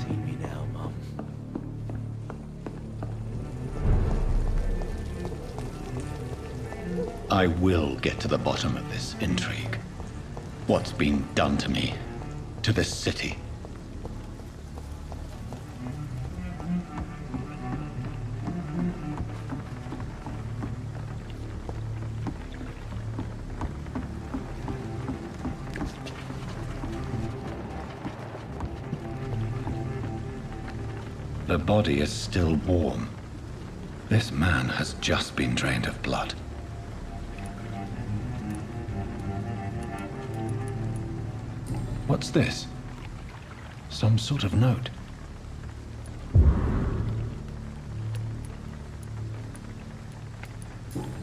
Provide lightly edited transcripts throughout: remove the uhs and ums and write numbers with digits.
seen me now, Mum. I will get to the bottom of this intrigue. What's been done to me, to this city. The body is still warm. This man has just been drained of blood. What's this? Some sort of note.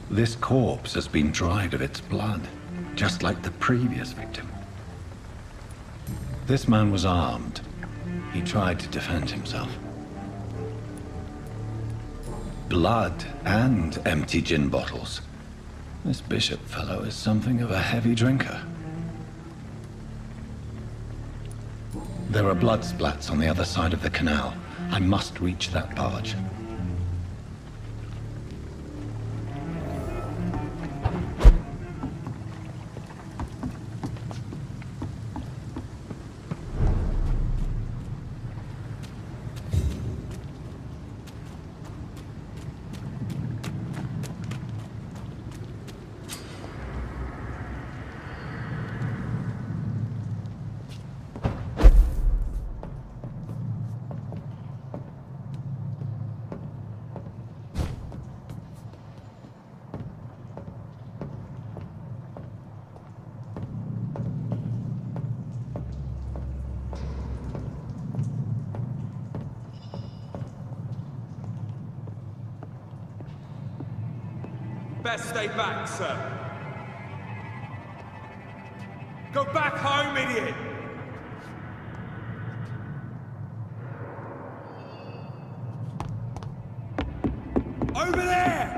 This corpse has been dried of its blood, just like the previous victim. This man was armed. He tried to defend himself. Blood and empty gin bottles. This bishop fellow is something of a heavy drinker. There are blood splats on the other side of the canal. I must reach that barge. Best stay back, sir. Go back home, idiot! Over there!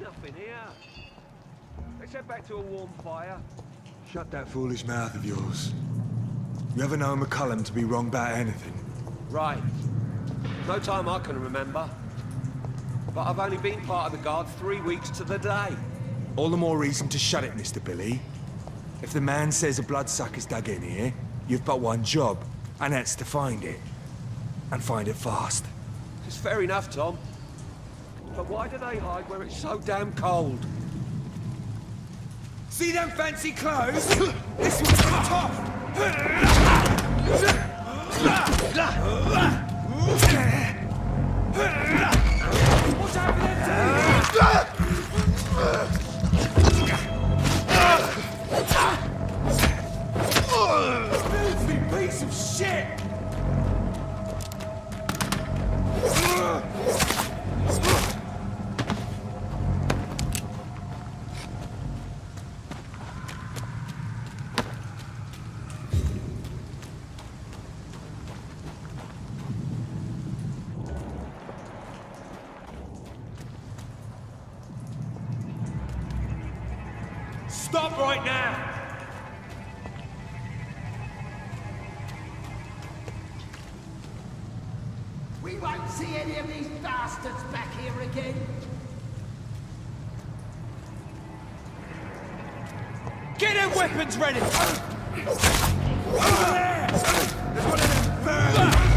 Nothing here. Let's head back to a warm fire. Shut that foolish mouth of yours. You ever known McCullum to be wrong about anything? Right. No time I can remember. But I've only been part of the guard 3 weeks to the day. All the more reason to shut it, Mr. Billy. If the man says a bloodsucker's dug in here, you've but one job, and that's to find it. And find it fast. It's fair enough, Tom. But why do they hide where it's so damn cold? See them fancy clothes? This one's tough! What's happening to you? Filthy piece of shit! Stop right now! We won't See any of these bastards back here again? Get their weapons ready! Over there! There's one of them birds!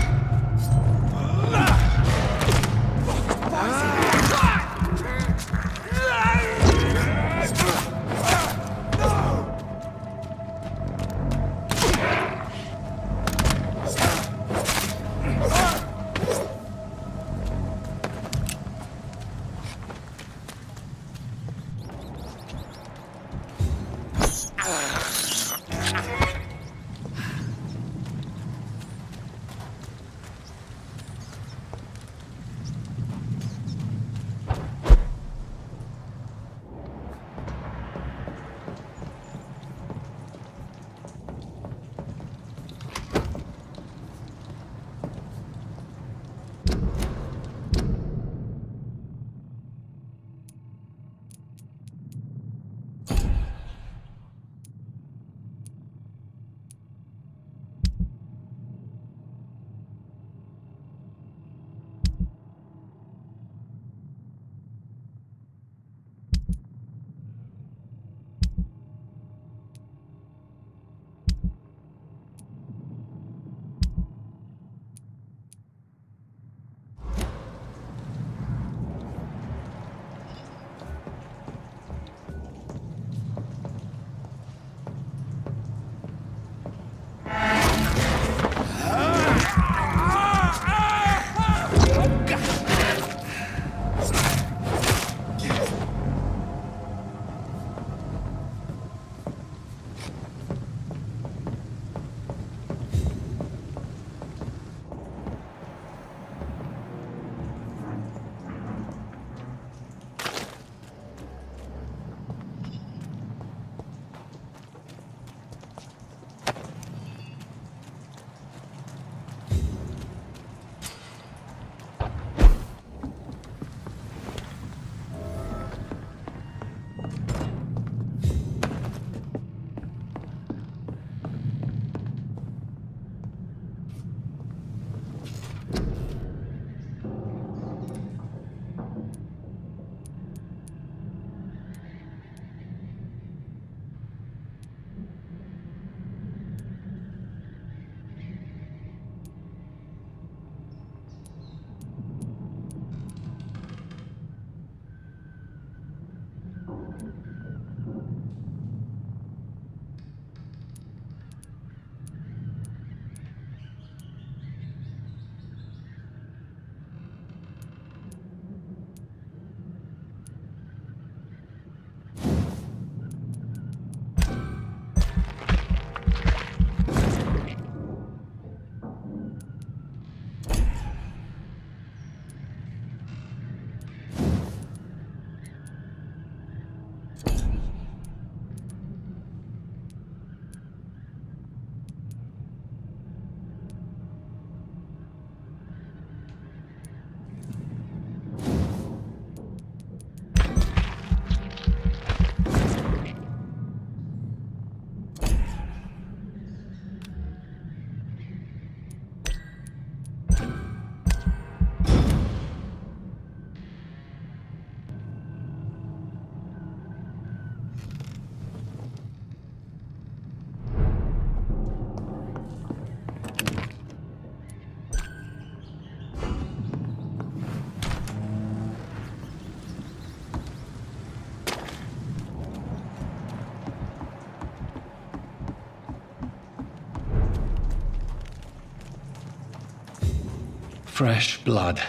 Fresh blood.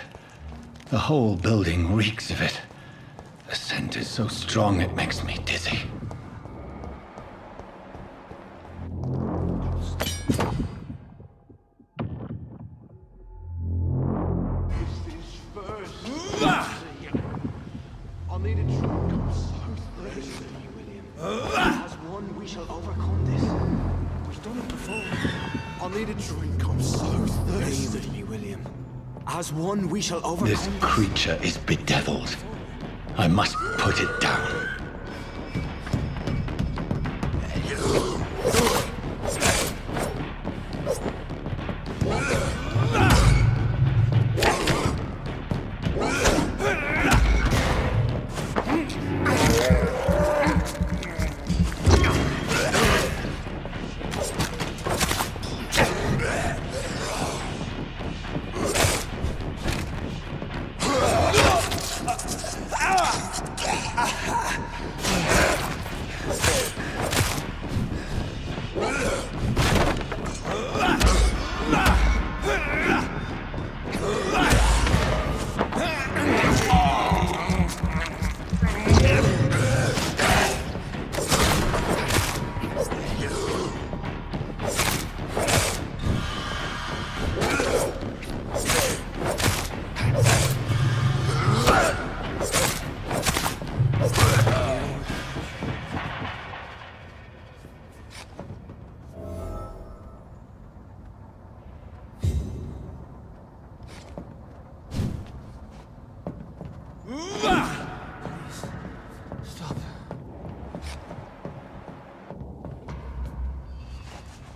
The whole building reeks of it. The scent is so strong it makes me dizzy. I'll need a drink. I'm so thirsty, William. As one, we shall overcome this. We've done it before. I'll need a drink. I'm so thirsty. Stay with me, William. As one, we shall overcome This creature is bedeviled. I must put it down.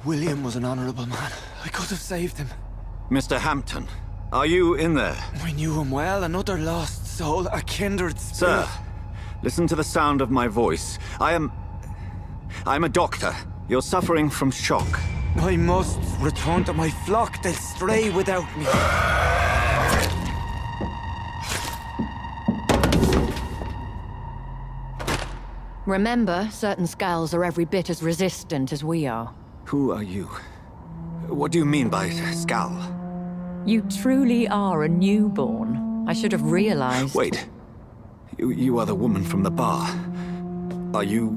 William was an honorable man. I could have saved him. Mr. Hampton, are you in there? I knew him well, another lost soul, a kindred spirit. Sir, listen to the sound of my voice. I'm a doctor. You're suffering from shock. I must return to my flock. They'll stray without me. Remember, certain skulls are every bit as resistant as we are. Who are you? What do you mean by Skal? You truly are a newborn. I should have realized. Wait. You are the woman from the bar. Are you...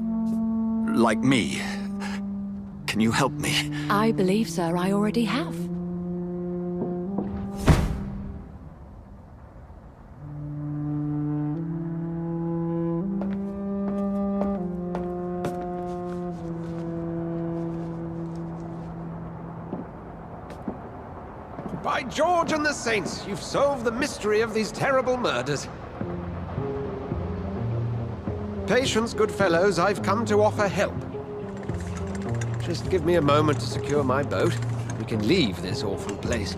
like me? Can you help me? I believe, sir, I already have. By George and the Saints, you've solved the mystery of these terrible murders. Patience, good fellows, I've come to offer help. Just give me a moment to secure my boat. We can leave this awful place.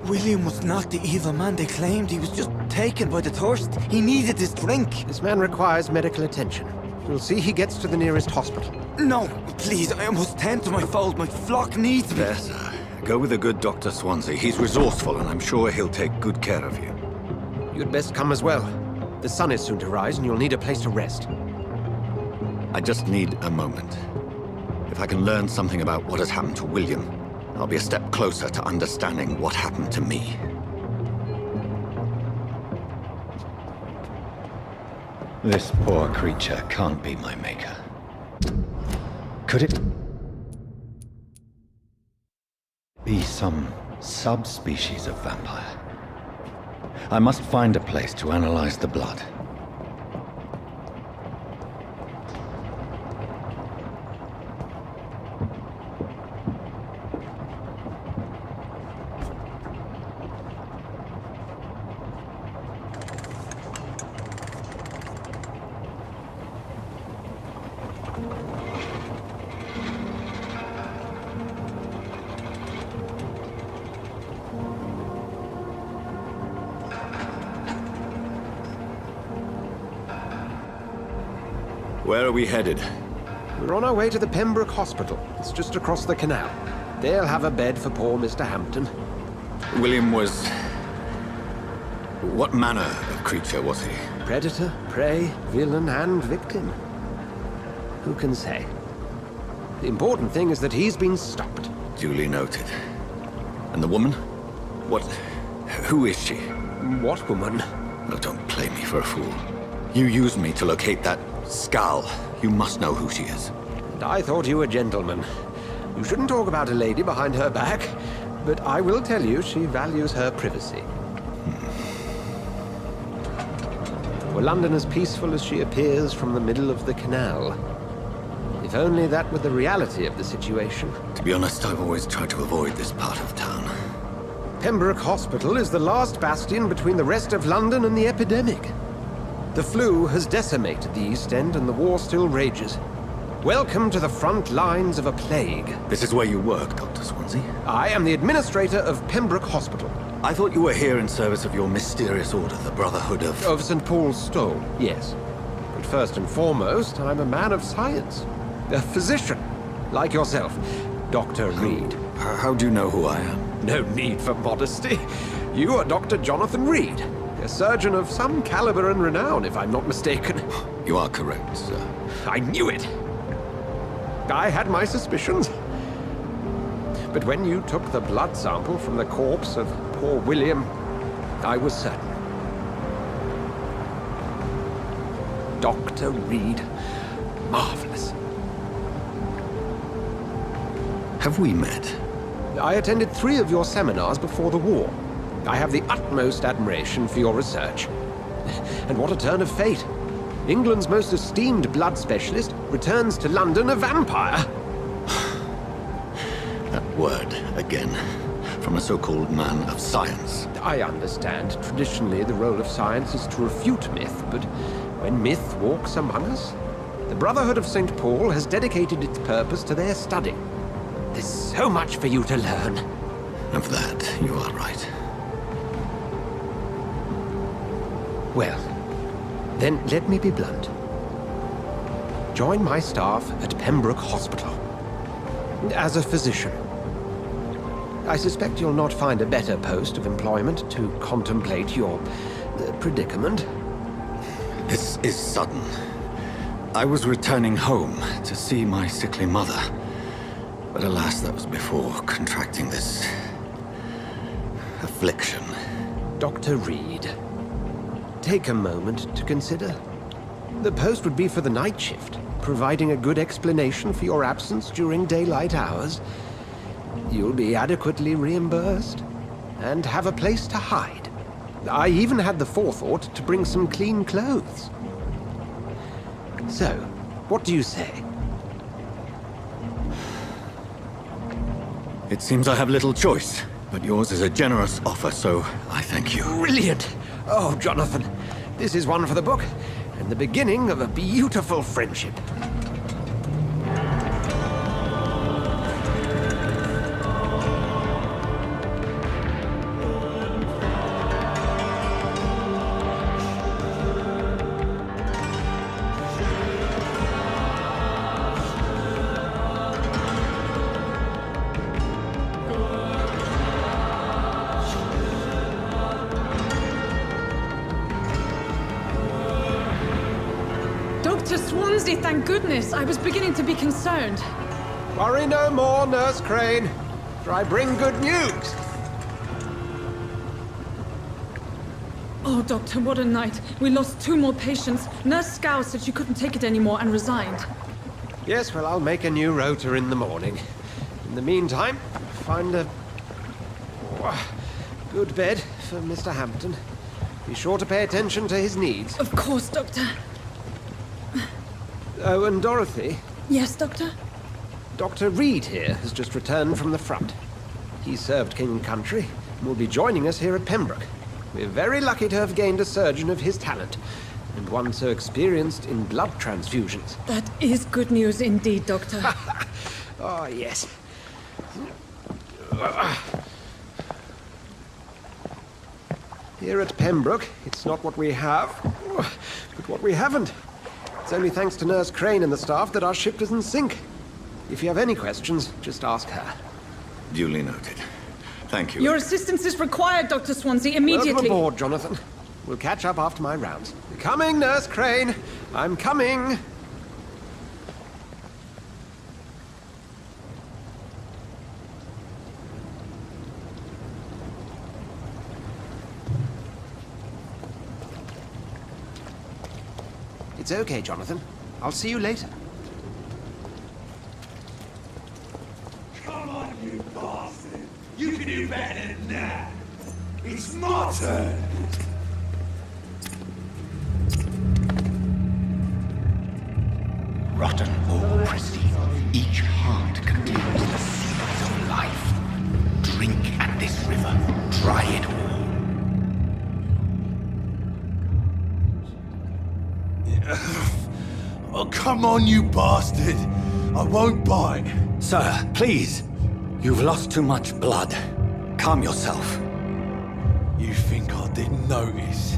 William was not the evil man they claimed. He was just taken by the thirst. He needed his drink. This man requires medical attention. You'll see he gets to the nearest hospital. No, please, I must tend to my fold. My flock needs me. There, sir. Go with the good Dr. Swansea. He's resourceful, and I'm sure he'll take good care of you. You'd best come as well. The sun is soon to rise, and you'll need a place to rest. I just need a moment. If I can learn something about what has happened to William, I'll be a step closer to understanding what happened to me. This poor creature can't be my maker. Could it be some subspecies of vampire? I must find a place to analyze the blood. Where are we headed? We're on our way to the Pembroke Hospital. It's just across the canal. They'll have a bed for poor Mr. Hampton. William was... what manner of creature was he? Predator, prey, villain, and victim. Who can say? The important thing is that he's been stopped. Duly noted. And the woman? What... who is she? What woman? No, don't play me for a fool. You used me to locate that Skal. You must know who she is. And I thought you a gentleman. You shouldn't talk about a lady behind her back, but I will tell you she values her privacy. Were London as peaceful as she appears from the middle of the canal? If only that were the reality of the situation. To be honest, I've always tried to avoid this part of town. Pembroke Hospital is the last bastion between the rest of London and the epidemic. The flu has decimated the East End and the war still rages. Welcome to the front lines of a plague. This is where you work, Dr. Swansea? I am the administrator of Pembroke Hospital. I thought you were here in service of your mysterious order, the Brotherhood of... Of St. Paul's Stole, yes. But first and foremost, I'm a man of science. A physician, like yourself, Dr. Reed. How do you know who I am? No need for modesty. You are Dr. Jonathan Reed, a surgeon of some caliber and renown, if I'm not mistaken. You are correct, sir. I knew it! I had my suspicions. But when you took the blood sample from the corpse of poor William, I was certain. Dr. Reed. Marvelous. Have we met? I attended 3 of your seminars before the war. I have the utmost admiration for your research. And what a turn of fate. England's most esteemed blood specialist returns to London a vampire. That word, again. From a so-called man of science. I understand. Traditionally, the role of science is to refute myth, but when myth walks among us, The Brotherhood of St. Paul has dedicated its purpose to their study. There's so much for you to learn. Of that, you are right. Well, then let me be blunt. Join my staff at Pembroke Hospital. As a physician. I suspect you'll not find a better post of employment to contemplate your predicament. This is sudden. I was returning home to see my sickly mother. But alas, that was before contracting this affliction. Dr. Reed, take a moment to consider. The post would be for the night shift, providing a good explanation for your absence during daylight hours. You'll be adequately reimbursed, and have a place to hide. I even had the forethought to bring some clean clothes. So, what do you say? It seems I have little choice, but yours is a generous offer, so I thank you. Brilliant! Oh, Jonathan, this is one for the book, and the beginning of a beautiful friendship. Dr. Swansea, thank goodness. I was beginning to be concerned. Worry no more, Nurse Crane, for I bring good news. Oh, Doctor, what a night. We lost 2 more patients. Nurse Scow said she couldn't take it anymore and resigned. Yes, well, I'll make a new rota in the morning. In the meantime, find a good bed for Mr. Hampton. Be sure to pay attention to his needs. Of course, Doctor. Oh, and Dorothy, Yes, Doctor? Dr. Reed here has just returned from the front. He served King and Country and will be joining us here at Pembroke. We're very lucky to have gained a surgeon of his talent, and one so experienced in blood transfusions. That is good news indeed, Doctor. Oh, yes. Here at Pembroke, it's not what we have, but what we haven't. It's only thanks to Nurse Crane and the staff that our ship doesn't sink. If you have any questions, just ask her. Duly noted. Thank you. Your assistance is required, Dr. Swansea, Welcome immediately. aboard, Jonathan. We'll catch up after my rounds. Coming, Nurse Crane. I'm coming. It's okay, Jonathan. I'll see you later. Come on, you bastard! You can do better than that! It's my turn! Rotten ore, Christie. Each heart contains the seeds of life. Drink at this river. Try it all. Oh, come on, you bastard! I won't bite. Sir, please. You've lost too much blood. Calm yourself. You think I didn't notice?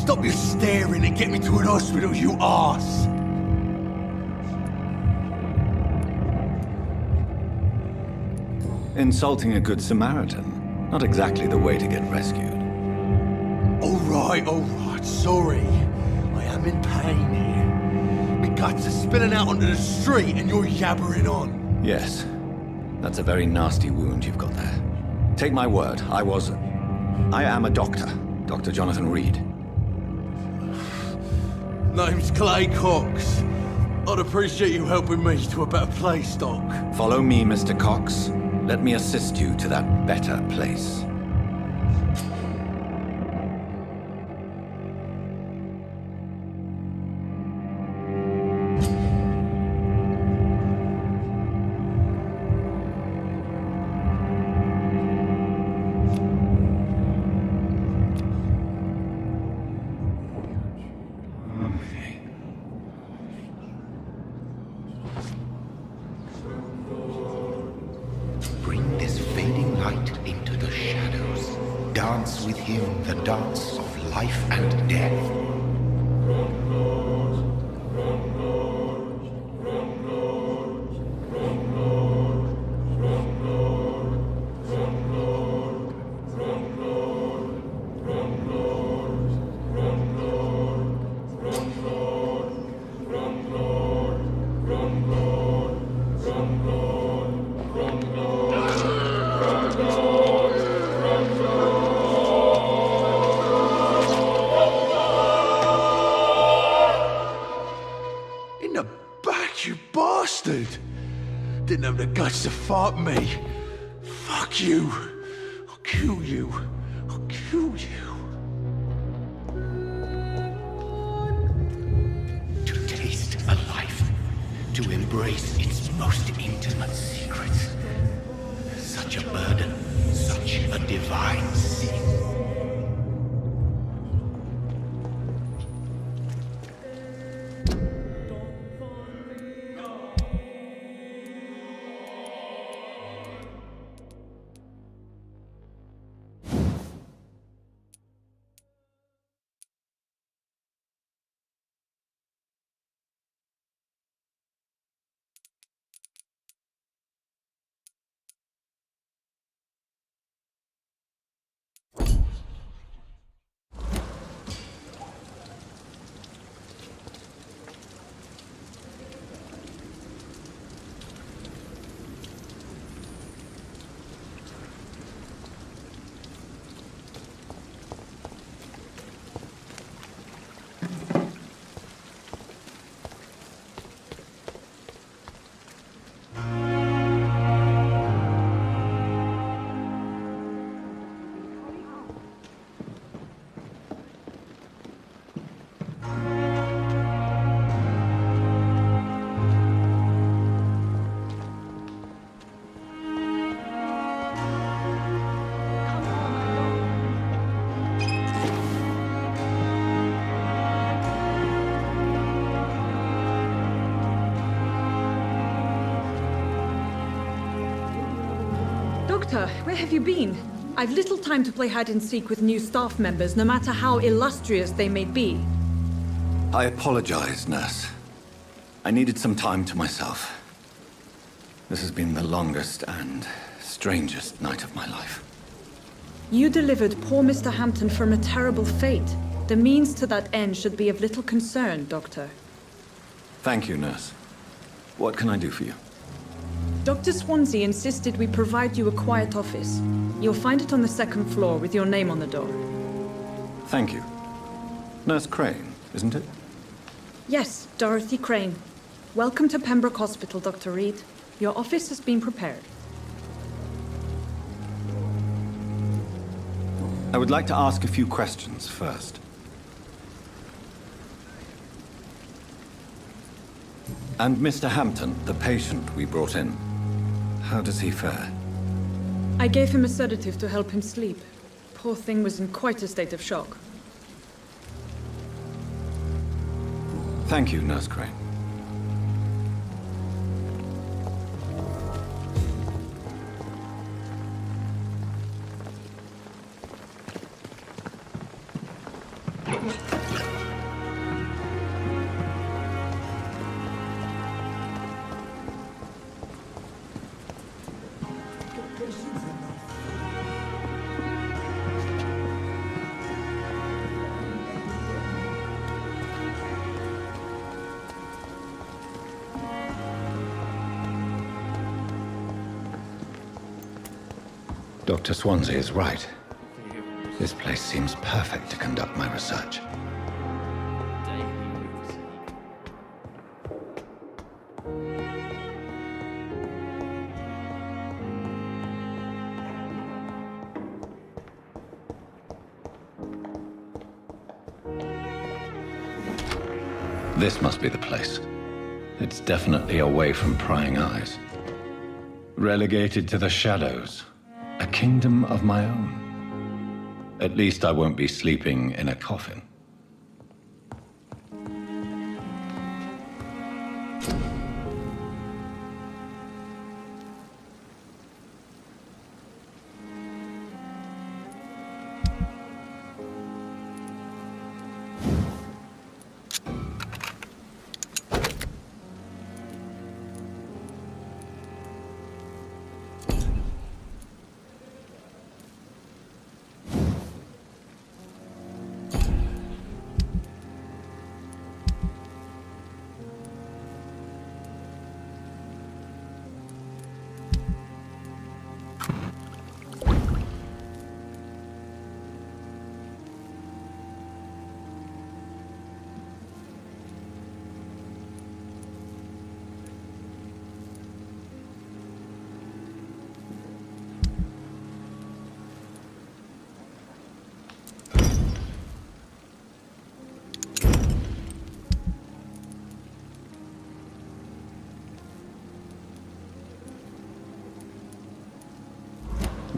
Stop your staring and get me to an hospital, you arse! Insulting a good Samaritan. Not exactly the way to get rescued. All right, sorry. I am in pain here. My guts are spilling out onto the street and you're yabbering on. Yes. That's a very nasty wound you've got there. Take my word, I am a doctor. Dr. Jonathan Reed. Name's Clay Cox. I'd appreciate you helping me to a better place, Doc. Follow me, Mr. Cox. Let me assist you to that better place. dance with him the dance of life and death. In the back, you bastard! Didn't have the guts to fight me. Fuck you. I'll kill you. I'll kill you. To taste a life, to embrace its most intimate secrets. Such a burden, such a divine sin. Doctor, where have you been? I've little time to play hide and seek with new staff members, no matter how illustrious they may be. I apologize, nurse. I needed some time to myself. This has been the longest and strangest night of my life. You delivered poor Mr. Hampton from a terrible fate. The means to that end should be of little concern, Doctor. Thank you, nurse. What can I do for you? Dr. Swansea insisted we provide you a quiet office. You'll find it on the second floor with your name on the door. Thank you. Nurse Crane, isn't it? Yes, Dorothy Crane. Welcome to Pembroke Hospital, Dr. Reed. Your office has been prepared. I would like to ask a few questions first. And Mr. Hampton, the patient we brought in, how does he fare? I gave him a sedative to help him sleep. Poor thing was in quite a state of shock. Thank you, Nurse Crane. Dr. Swansea is right. This place seems perfect to conduct my research. This must be the place. It's definitely away from prying eyes. Relegated to the shadows. A kingdom of my own. At least I won't be sleeping in a coffin.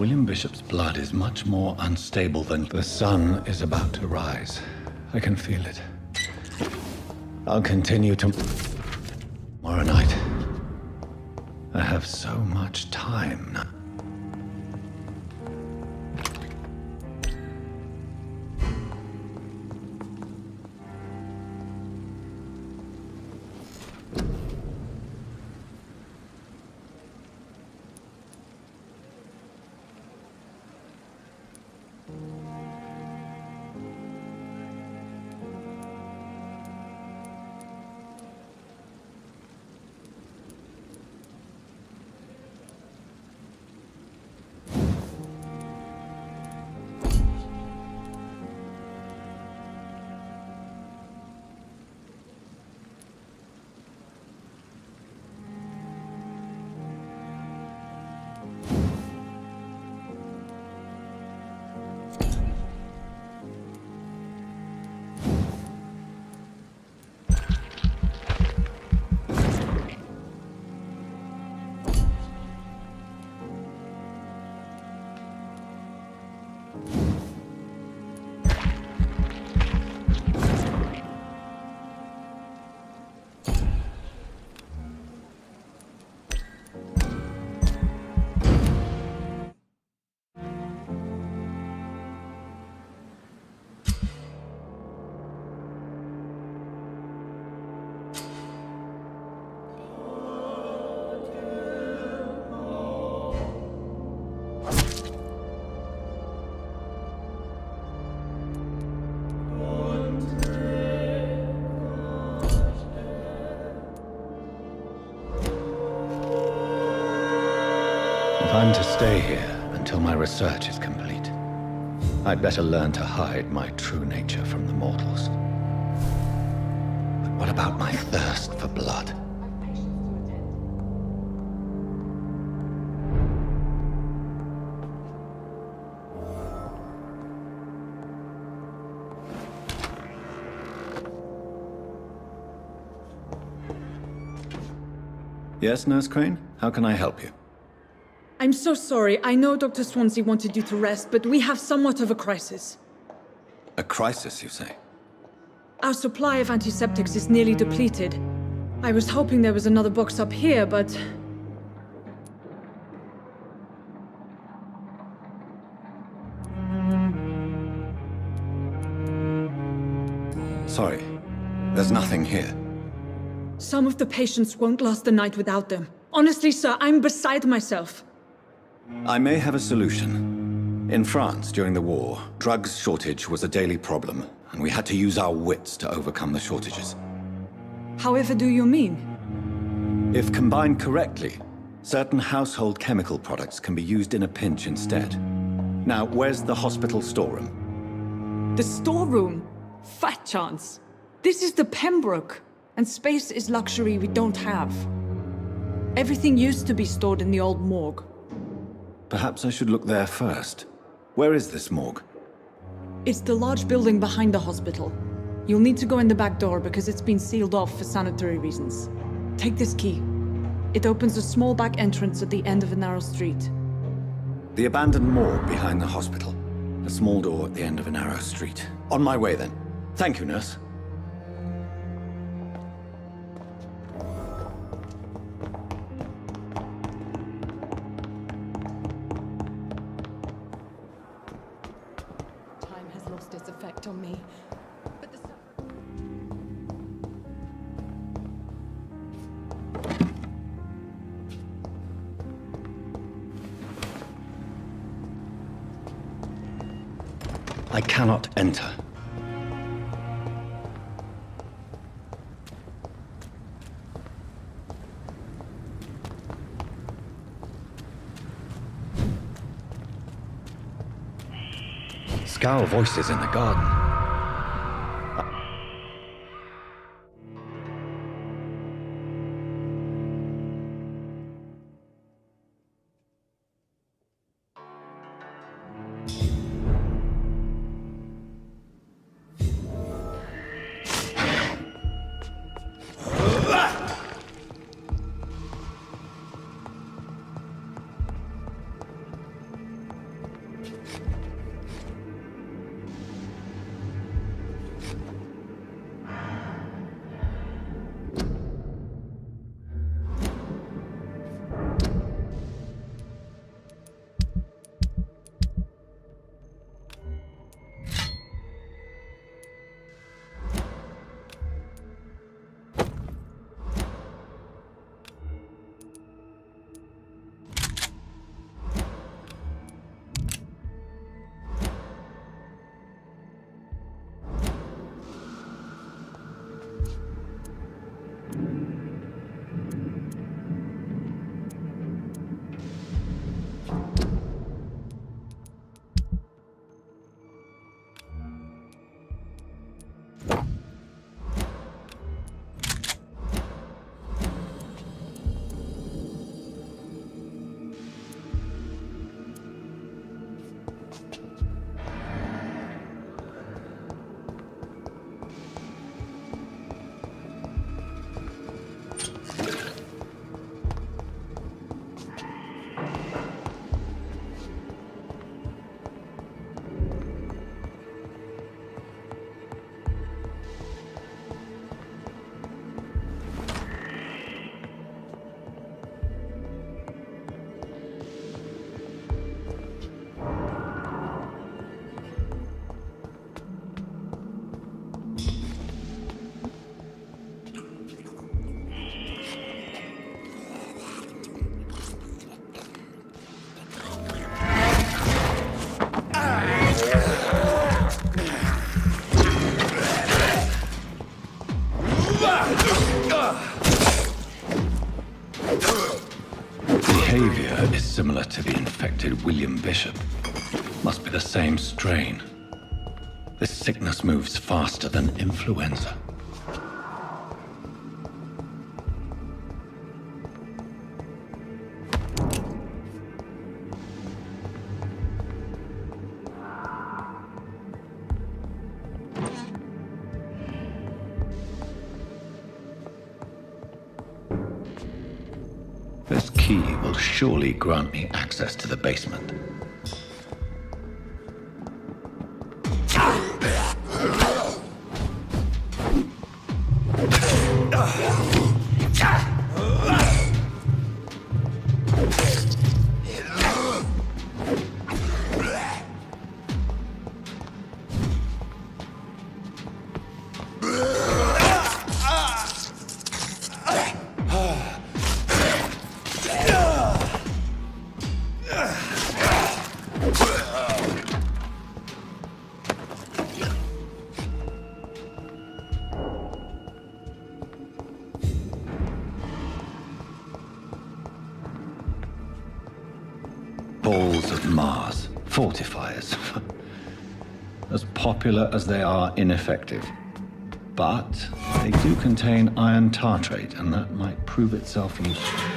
William Bishop's blood is much more unstable than the sun is about to rise. I can feel it. I'll continue tomorrow night. I have so much time now. I'm to stay here until my research is complete. I'd better learn to hide my true nature from the mortals. But what about my thirst for blood? Yes, Nurse Crane? How can I help you? I'm so sorry. I know Dr. Swansea wanted you to rest, but we have somewhat of a crisis. A crisis, you say? Our supply of antiseptics is nearly depleted. I was hoping there was another box up here, but... Sorry. There's nothing here. Some of the patients won't last the night without them. Honestly, sir, I'm beside myself. I may have a solution. In France, during the war, drugs shortage was a daily problem, and we had to use our wits to overcome the shortages. However do you mean? If combined correctly, certain household chemical products can be used in a pinch instead. Now, where's the hospital storeroom? The storeroom? Fat chance. This is the Pembroke, and space is luxury we don't have. Everything used to be stored in the old morgue. Perhaps I should look there first. Where is this morgue? It's the large building behind the hospital. You'll need to go in the back door because it's been sealed off for sanitary reasons. Take this key. It opens a small back entrance at the end of a narrow street. The abandoned morgue behind the hospital. A small door at the end of a narrow street. On my way then. Thank you, nurse. Time has lost its effect on me. But the... I cannot enter. Scowl voices in the garden. similar to the infected William Bishop. Must be the same strain. This sickness moves faster than influenza. This key will surely grant me access to the basement. Balls of Mars, fortifiers. As popular as they are ineffective. But they do contain iron tartrate, and that might prove itself useful.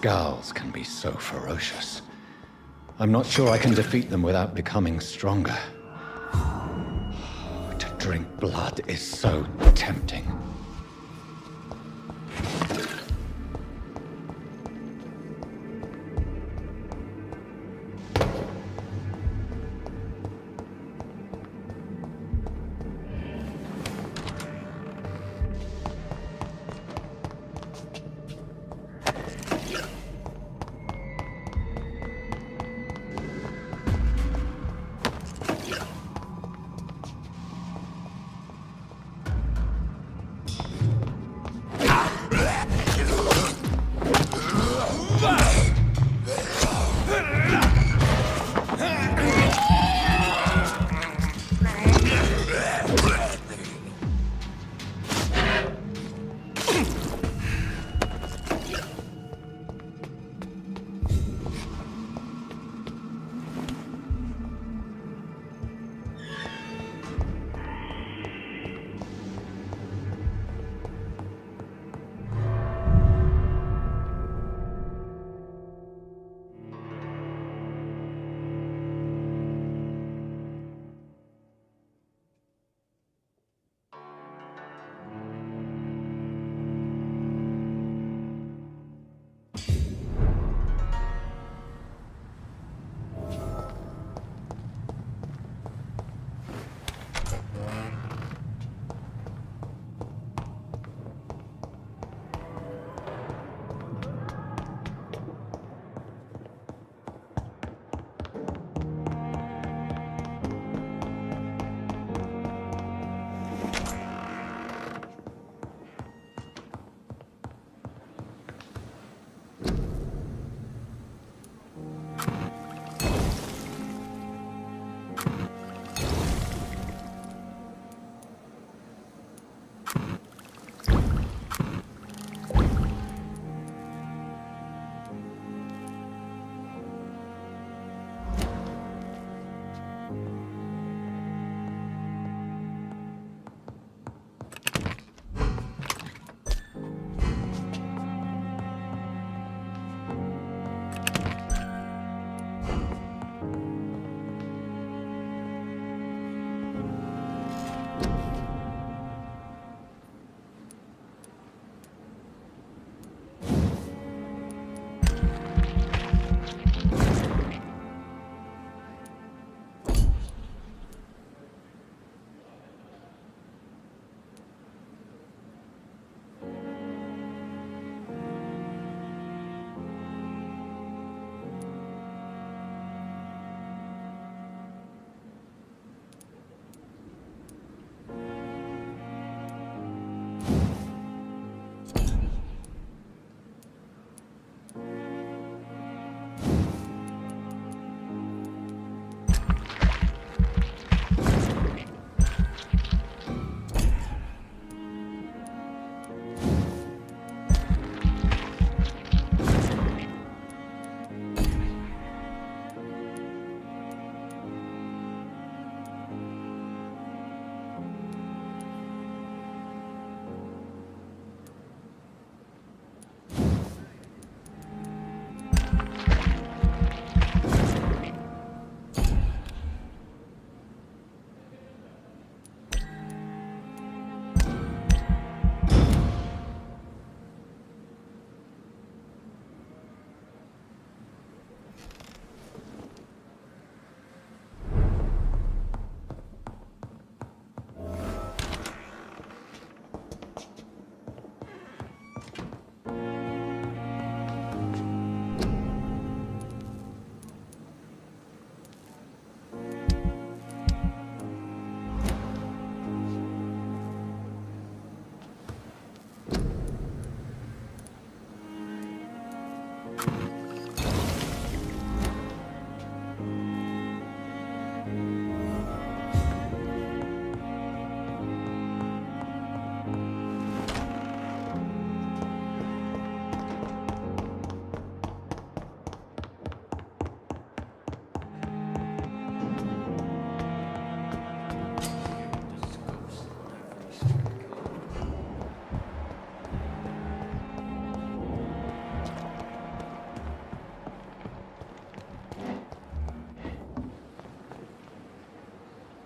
Skulls can be so ferocious. I'm not sure I can defeat them without becoming stronger. To drink blood is so tempting.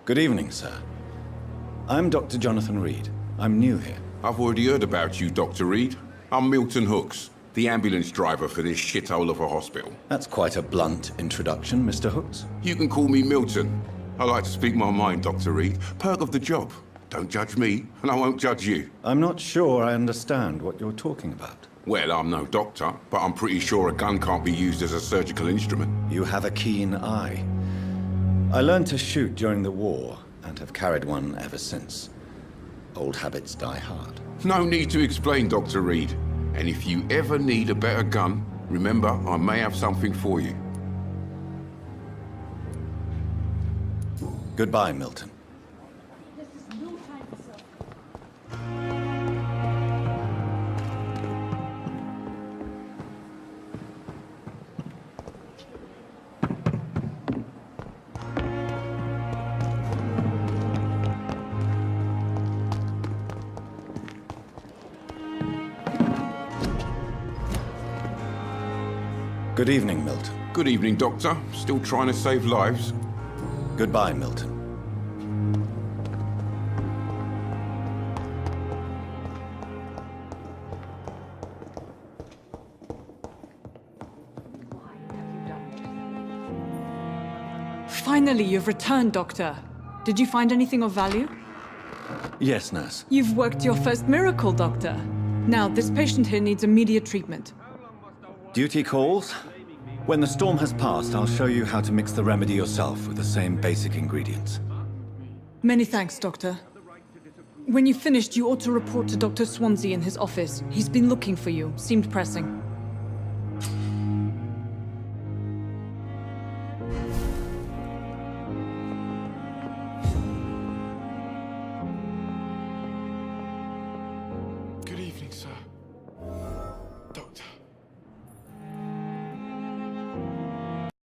Good evening, sir. I'm Dr. Jonathan Reed. I'm new here. I've already heard about you, Dr. Reed. I'm Milton Hooks, the ambulance driver for this shithole of a hospital. That's quite a blunt introduction, Mr. Hooks. You can call me Milton. I like to speak my mind, Dr. Reed. Perk of the job. Don't judge me, and I won't judge you. I'm not sure I understand what you're talking about. Well, I'm no doctor, but I'm pretty sure a gun can't be used as a surgical instrument. You have a keen eye. I learned to shoot during the war, and have carried one ever since. Old habits die hard. No need to explain, Dr. Reed. And if you ever need a better gun, remember, I may have something for you. Goodbye, Milton. Good evening, Milton. Good evening, Doctor. Still trying to save lives? Goodbye, Milton. Finally, you've returned, Doctor. Did you find anything of value? Yes, nurse. You've worked your first miracle, Doctor. Now, this patient here needs immediate treatment. Duty calls. When the storm has passed, I'll show you how to mix the remedy yourself with the same basic ingredients. Many thanks, Doctor. When you've finished, you ought to report to Dr. Swansea in his office. He's been looking for you. Seemed pressing.